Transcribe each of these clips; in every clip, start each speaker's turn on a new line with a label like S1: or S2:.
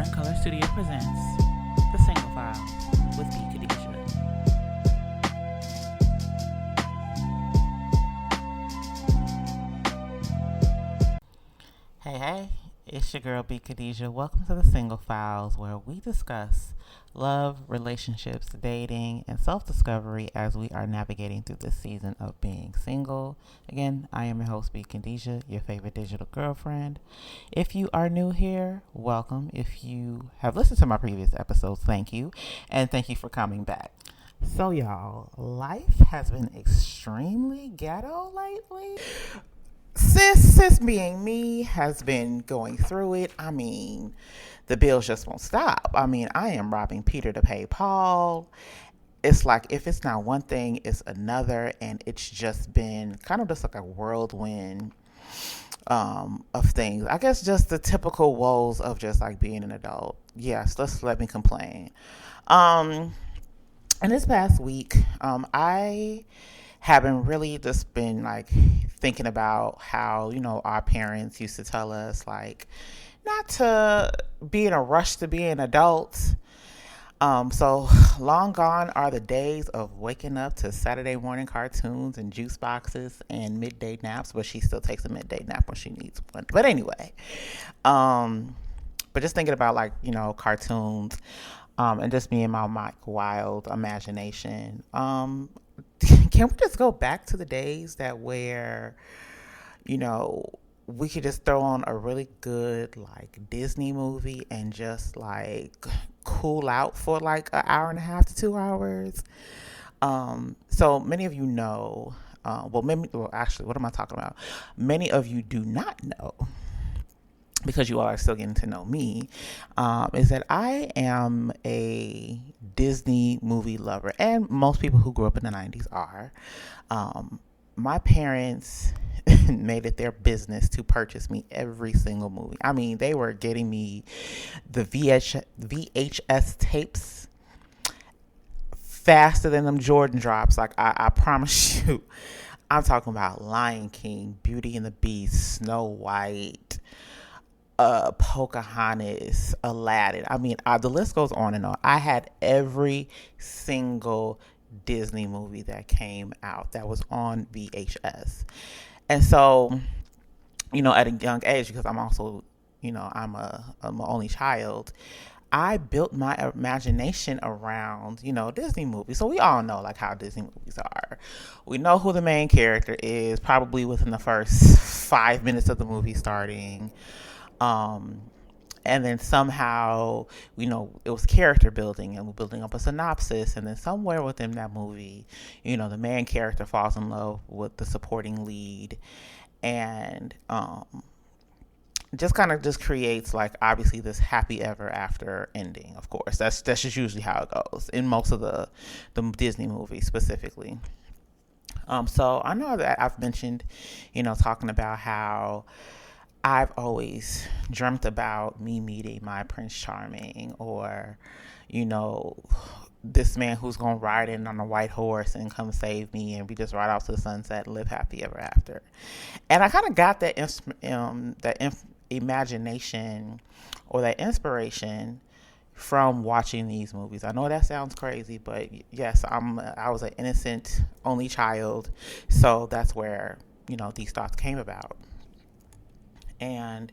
S1: Modern Color Studio presents The Single File with B.Kadijat. Hey, it's your girl B.Kadijat. Welcome to The Single Files, where we discuss love, relationships, dating, and self-discovery as we are navigating through this season of being single. Again, I am your host, B.Kadijat, your favorite digital girlfriend. If you are new here, welcome. If you have listened to my previous episodes, thank you. And thank you for coming back. So, y'all, life has been extremely ghetto lately. Sis being me has been going through it. I mean, the bills just won't stop. I mean, I am robbing Peter to pay Paul. It's like if it's not one thing, it's another, and it's just been kind of just like a whirlwind of things. I guess just the typical woes of just like being an adult. Yes, let me complain. And this past week, I haven't really just been like thinking about how, our parents used to tell us like not to be in a rush to be an adult. So long gone are the days of waking up to Saturday morning cartoons and juice boxes and midday naps, but she still takes a midday nap when she needs one. But anyway, but just thinking about like, cartoons, and just me and my wild imagination. Can we just go back to the days that where, we could just throw on a really good like Disney movie and just like cool out for like an hour and a half to 2 hours? So many of you know, actually, what am I talking about? Many of you do not know, because you all are still getting to know me, is that I am a Disney movie lover, and most people who grew up in the 90s are. My parents made it their business to purchase me every single movie. I mean, they were getting me the VHS tapes faster than them Jordan drops. Like, I promise you, I'm talking about Lion King, Beauty and the Beast, Snow White, Pocahontas, Aladdin. I mean, the list goes on and on. I had every single Disney movie that came out that was on VHS. And so, at a young age, because I'm also, I'm an only child, I built my imagination around, Disney movies. So we all know like how Disney movies are. We know who the main character is probably within the first 5 minutes of the movie starting. And then somehow, it was character building and we're building up a synopsis. And then somewhere within that movie, the main character falls in love with the supporting lead. And just kind of just creates like obviously this happy ever after ending. Of course, that's just usually how it goes in most of the Disney movies specifically. So I know that I've mentioned, talking about how I've always dreamt about me meeting my Prince Charming, or, this man who's going to ride in on a white horse and come save me, and we just ride off to the sunset and live happy ever after. And I kind of got that imagination or that inspiration from watching these movies. I know that sounds crazy, but yes, I was an innocent only child, so that's where, these thoughts came about. And,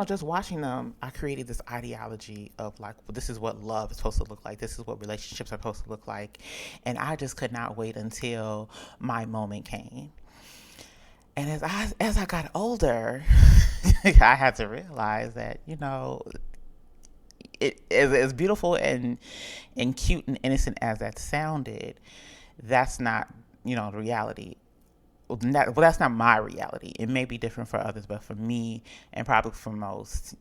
S1: just watching them, I created this ideology of like, well, this is what love is supposed to look like. This is what relationships are supposed to look like. And I just could not wait until my moment came. And as I got older, I had to realize that, it as beautiful and cute and innocent as that sounded, that's not, the reality. That's not my reality. It may be different for others, but for me, and probably for most,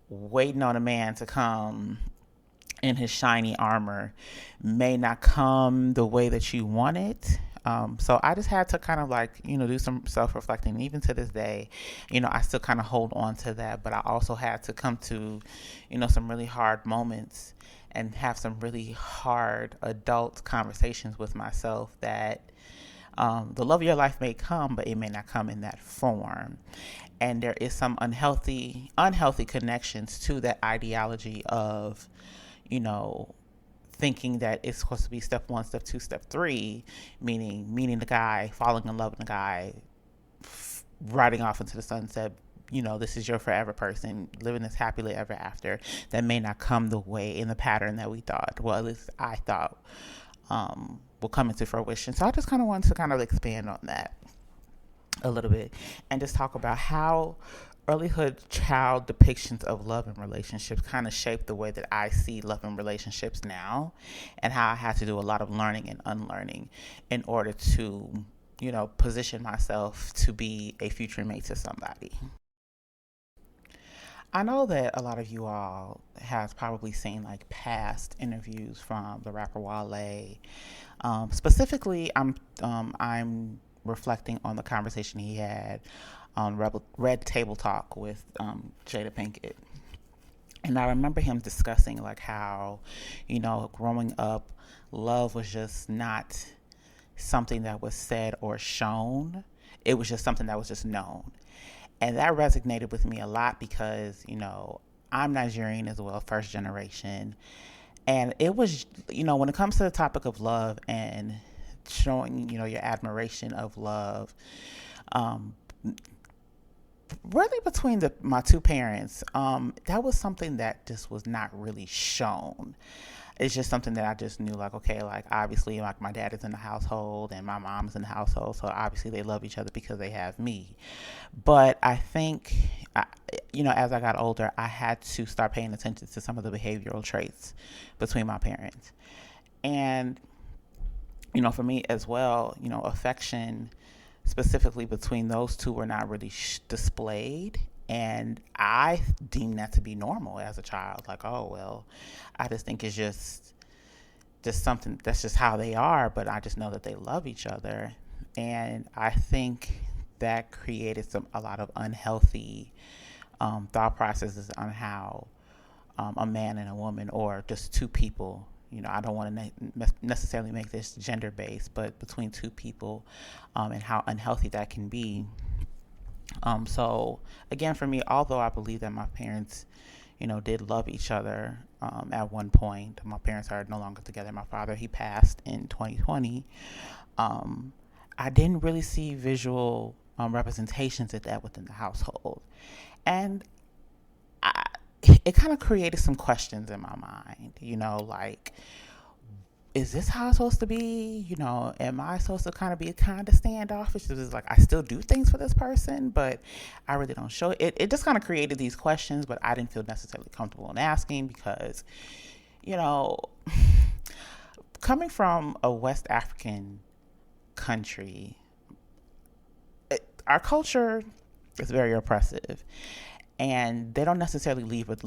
S1: waiting on a man to come in his shiny armor may not come the way that you want it. So I just had to kind of like, do some self-reflecting. Even to this day, I still kind of hold on to that, but I also had to come to, some really hard moments and have some really hard adult conversations with myself that The love of your life may come, but it may not come in that form. And there is some unhealthy connections to that ideology of, you know, thinking that it's supposed to be step one, step two, step three, meaning meeting the guy, falling in love with the guy, riding off into the sunset. This is your forever person, living this happily ever after. That may not come the way in the pattern that we thought. Well, at least I thought will come into fruition. So I just kind of wanted to kind of expand on that a little bit and just talk about how earlyhood child depictions of love and relationships kind of shape the way that I see love and relationships now, and how I had to do a lot of learning and unlearning in order to, position myself to be a future mate to somebody. I know that a lot of you all has probably seen like past interviews from the rapper Wale. Specifically, I'm reflecting on the conversation he had on Red Table Talk with Jada Pinkett. And I remember him discussing like how, growing up, love was just not something that was said or shown. It was just something that was just known. And that resonated with me a lot because, I'm Nigerian as well, first generation. And it was, when it comes to the topic of love and showing, your admiration of love, really between my two parents, that was something that just was not really shown. It's just something that I just knew, like, okay, like, obviously, like, my dad is in the household and my mom is in the household, so obviously they love each other because they have me. But I think, as I got older, I had to start paying attention to some of the behavioral traits between my parents. And, for me as well, affection specifically between those two were not really displayed. And I deemed that to be normal as a child. Like, oh, well, I just think it's just something that's just how they are. But I just know that they love each other. And I think that created a lot of unhealthy thought processes on how a man and a woman, or just two people, I don't want to necessarily make this gender based, but between two people, and how unhealthy that can be. So again, for me, although I believe that my parents, did love each other, at one point, my parents are no longer together. My father, he passed in 2020. I didn't really see visual representations of that within the household. And it kind of created some questions in my mind, like, is this how it's supposed to be? Am I supposed to kind of be kind of standoffish? It's like, I still do things for this person, but I really don't show it. It just kind of created these questions, but I didn't feel necessarily comfortable in asking because, coming from a West African country, our culture is very oppressive. And they don't necessarily lead with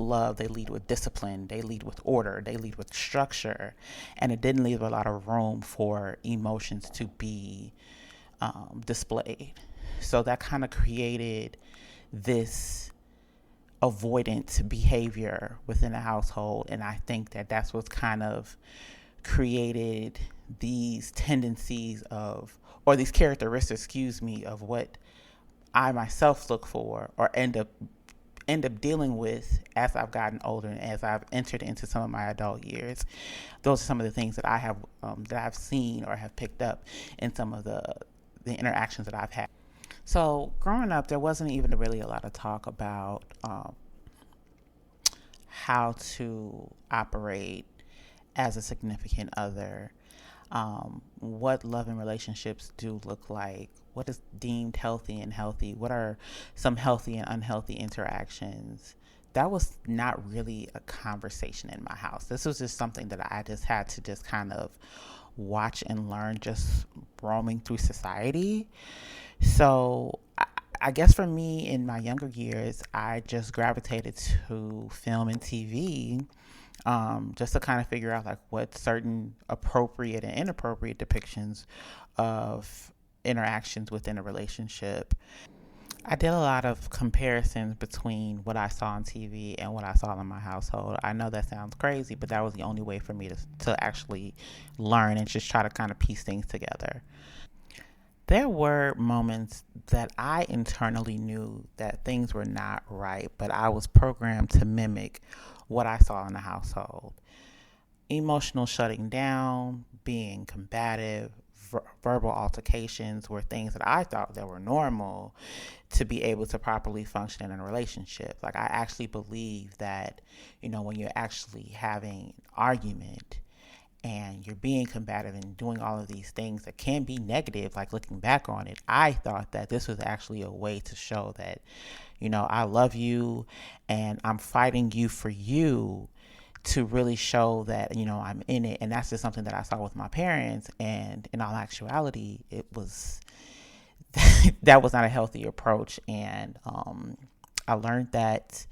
S1: love. They lead with discipline. They lead with order. They lead with structure. And it didn't leave a lot of room for emotions to be displayed. So that kind of created this avoidant behavior within the household. And I think that that's what's kind of created these tendencies or these characteristics, of what I myself look for or end up dealing with as I've gotten older and as I've entered into some of my adult years. Those are some of the things that I have that I've seen or have picked up in some of the interactions that I've had. So growing up, there wasn't even really a lot of talk about how to operate as a significant other, what love and relationships do look like, what is deemed healthy and healthy, what are some healthy and unhealthy interactions. That was not really a conversation in my house. This was just something that I just had to just kind of watch and learn just roaming through society. So I guess for me in my younger years, I just gravitated to film and TV, just to kind of figure out like what certain appropriate and inappropriate depictions of interactions within a relationship. I did a lot of comparisons between what I saw on TV and what I saw in my household. I know that sounds crazy, but that was the only way for me to actually learn and just try to kind of piece things together. There were moments that I internally knew that things were not right, but I was programmed to mimic what I saw in the household. Emotional shutting down, being combative, verbal altercations were things that I thought that were normal to be able to properly function in a relationship. Like I actually believe that, when you're actually having an argument and you're being combative and doing all of these things that can be negative, like looking back on it, I thought that this was actually a way to show that, I love you and I'm fighting you for you, to really show that, I'm in it. And that's just something that I saw with my parents. And in all actuality, it was that was not a healthy approach. And I learned that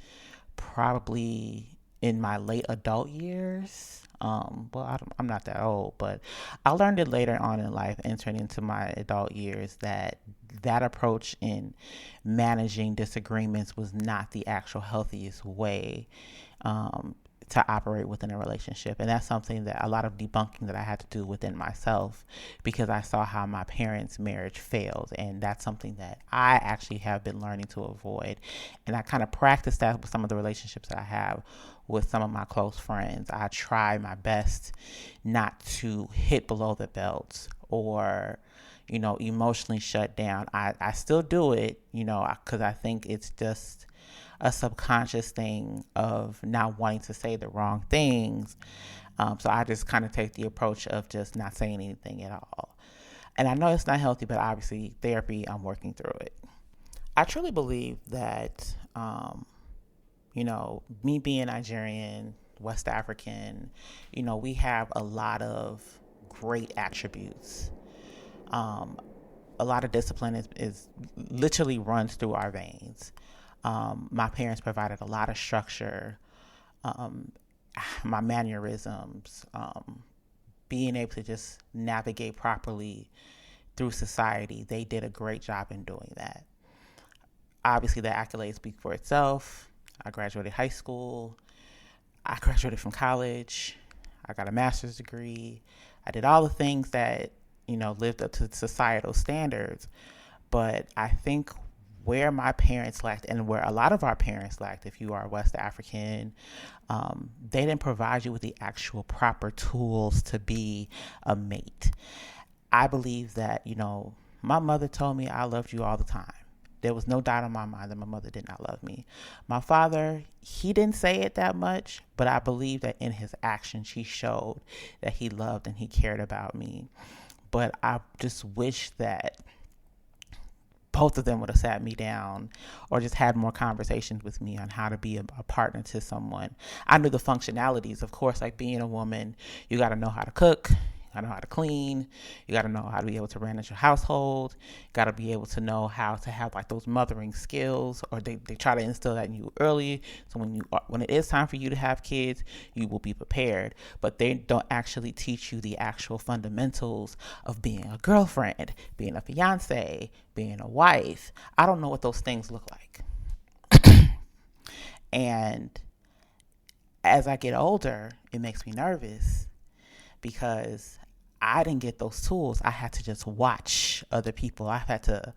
S1: probably in my late adult years. I'm not that old, but I learned it later on in life, entering into my adult years, that approach in managing disagreements was not the actual healthiest way to operate within a relationship. And that's something that a lot of debunking that I had to do within myself, because I saw how my parents' marriage failed. And that's something that I actually have been learning to avoid. And I kind of practice that with some of the relationships that I have with some of my close friends. I try my best not to hit below the belt or emotionally shut down. I still do it, because I think it's just a subconscious thing of not wanting to say the wrong things. So I just kind of take the approach of just not saying anything at all. And I know it's not healthy, but obviously therapy, I'm working through it. I truly believe that, me being Nigerian, West African, we have a lot of great attributes. Um, a lot of discipline is literally runs through our veins. My parents provided a lot of structure, um, my mannerisms, being able to just navigate properly through society. They did a great job in doing that. Obviously, the accolades speak for itself. I graduated high school. I graduated from college. I got a master's degree. I did all the things that, lived up to societal standards. But I think where my parents lacked, and where a lot of our parents lacked, if you are West African, they didn't provide you with the actual proper tools to be a mate. I believe that, my mother told me I loved you all the time. There was no doubt in my mind that my mother did not love me. My father, he didn't say it that much, but I believe that in his actions, he showed that he loved and he cared about me. But I just wish that both of them would have sat me down or just had more conversations with me on how to be a partner to someone. I knew the functionalities, of course, like being a woman, you got to know how to cook. You got to know how to clean. You got to know how to be able to manage your household. You got to be able to know how to have like those mothering skills, or they try to instill that in you early. So when it is time for you to have kids, you will be prepared. But they don't actually teach you the actual fundamentals of being a girlfriend, being a fiance, being a wife. I don't know what those things look like. And as I get older, it makes me nervous because I didn't get those tools. I had to just watch other people. I had to,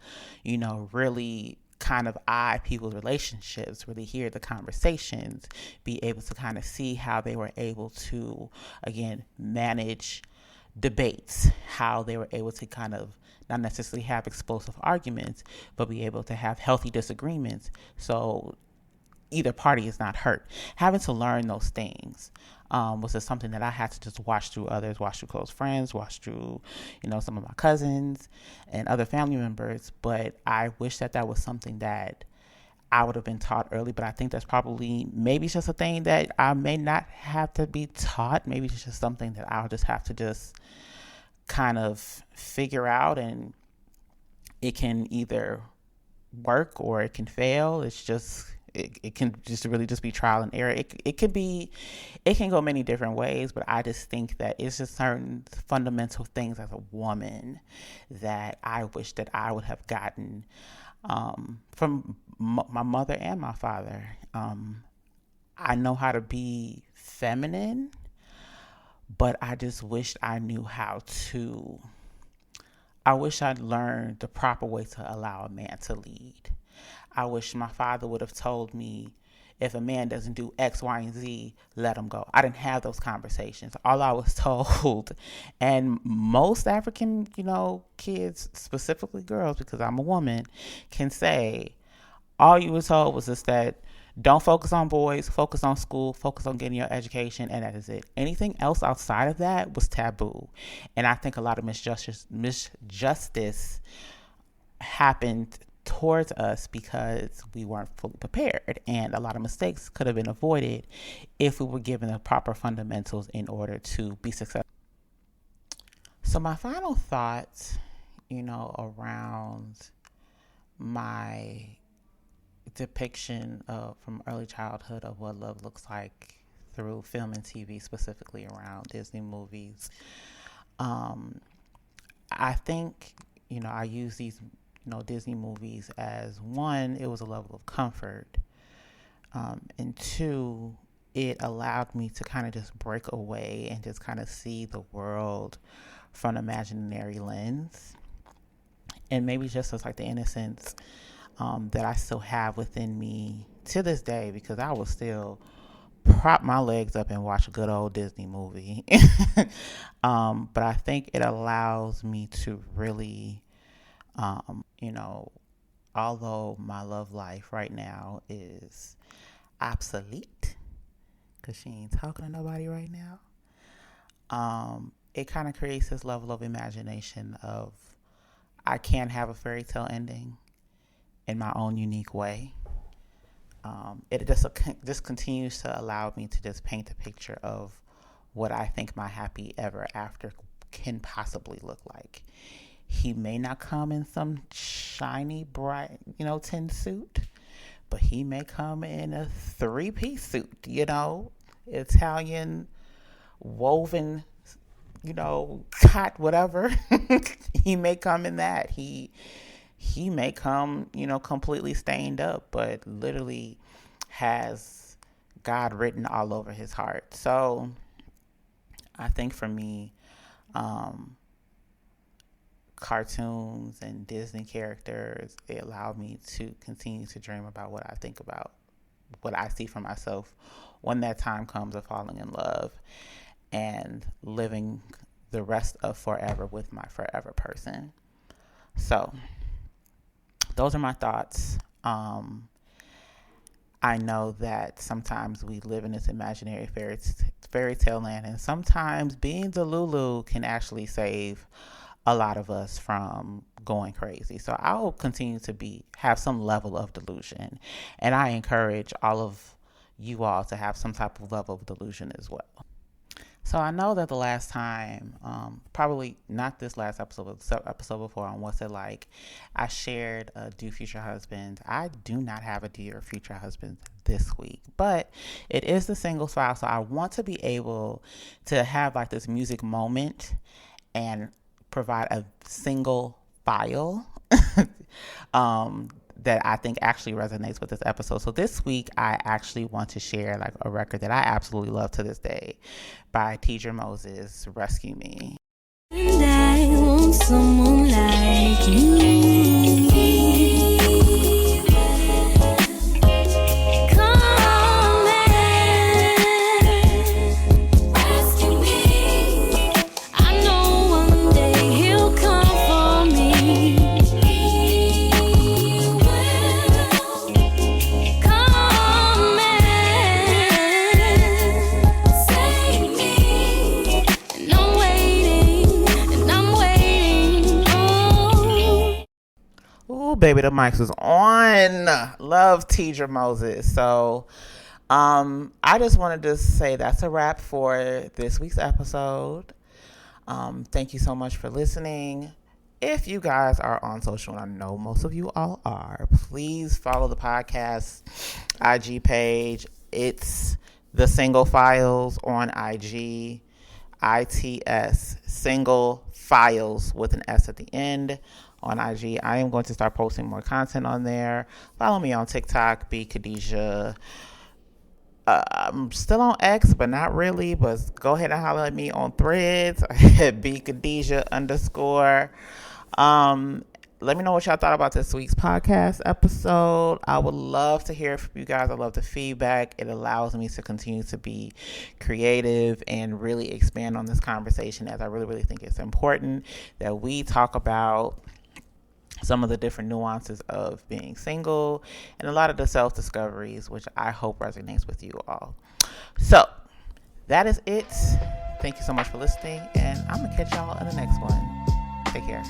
S1: really kind of eye people's relationships, really hear the conversations, be able to kind of see how they were able to, again, manage debates, how they were able to kind of not necessarily have explosive arguments, but be able to have healthy disagreements. So either party is not hurt. Having to learn those things was just something that I had to just watch through others, watch through close friends, watch through, some of my cousins and other family members. But I wish that was something that I would have been taught early. But I think that's probably, maybe it's just a thing that I may not have to be taught. Maybe it's just something that I'll just have to just kind of figure out, and it can either work or it can fail. It's just, it can just really just be trial and error. It can go many different ways, but I just think that it's just certain fundamental things as a woman that I wish that I would have gotten from my mother and my father. I know how to be feminine, but I just wished I knew how to. I wish I'd learned the proper way to allow a man to lead. I wish my father would have told me, if a man doesn't do X, Y, and Z, let him go. I didn't have those conversations. All I was told, and most African, kids, specifically girls, because I'm a woman, can say, all you were told was just that don't focus on boys, focus on school, focus on getting your education, and that is it. Anything else outside of that was taboo. And I think a lot of misjustice happened towards us because we weren't fully prepared, and a lot of mistakes could have been avoided if we were given the proper fundamentals in order to be successful. So my final thoughts, around my depiction of from early childhood of what love looks like through film and TV, specifically around Disney movies. I think, I use these Disney movies as, one, it was a level of comfort, and two, it allowed me to kind of just break away and just kind of see the world from an imaginary lens, and maybe just as like the innocence that I still have within me to this day, because I will still prop my legs up and watch a good old Disney movie. But I think it allows me to really, although my love life right now is obsolete because she ain't talking to nobody right now, it kind of creates this level of imagination of, I can have a fairy tale ending in my own unique way. It just continues to allow me to just paint a picture of what I think my happy ever after can possibly look like. He may not come in some shiny, bright, tin suit, but he may come in a 3-piece suit, Italian woven, cot, whatever. He may come in that. He may come, completely stained up, but literally has God written all over his heart. So I think for me, cartoons and Disney characters, it allowed me to continue to dream about what I think about, what I see for myself when that time comes of falling in love and living the rest of forever with my forever person. So those are my thoughts. I know that sometimes we live in this imaginary fairy tale land, and sometimes being the Lulu can actually save a lot of us from going crazy. So I will continue to have some level of delusion, and I encourage all of you all to have some type of level of delusion as well. So I know that the last time, probably not this last episode, but the episode before on What's It Like, I shared a Dear Future Husband. I do not have a Dear Future Husband this week, but it is the singles file. So I want to be able to have like this music moment and provide a single file that I think actually resonates with this episode. So this week, I actually want to share like a record that I absolutely love to this day by Teacher Moses, Rescue Me. And I want someone like you. Baby, the mics was on. Love Teacher Moses. So I just wanted to say that's a wrap for this week's episode. Thank you so much for listening. If you guys are on social, and I know most of you all are, please follow the podcast IG page. It's The Single Files on IG. ITS, Single Files with an S at the end on IG. I am going to start posting more content on there. Follow me on TikTok, B.Kadijat. I'm still on X, but not really. But go ahead and holler at me on Threads at B.Kadijat _. Let me know what y'all thought about this week's podcast episode. I would love to hear from you guys. I love the feedback. It allows me to continue to be creative and really expand on this conversation, as I really, really think it's important that we talk about some of the different nuances of being single and a lot of the self-discoveries, which I hope resonates with you all. So that is it. Thank you so much for listening, and I'm going to catch y'all in the next one. Take care.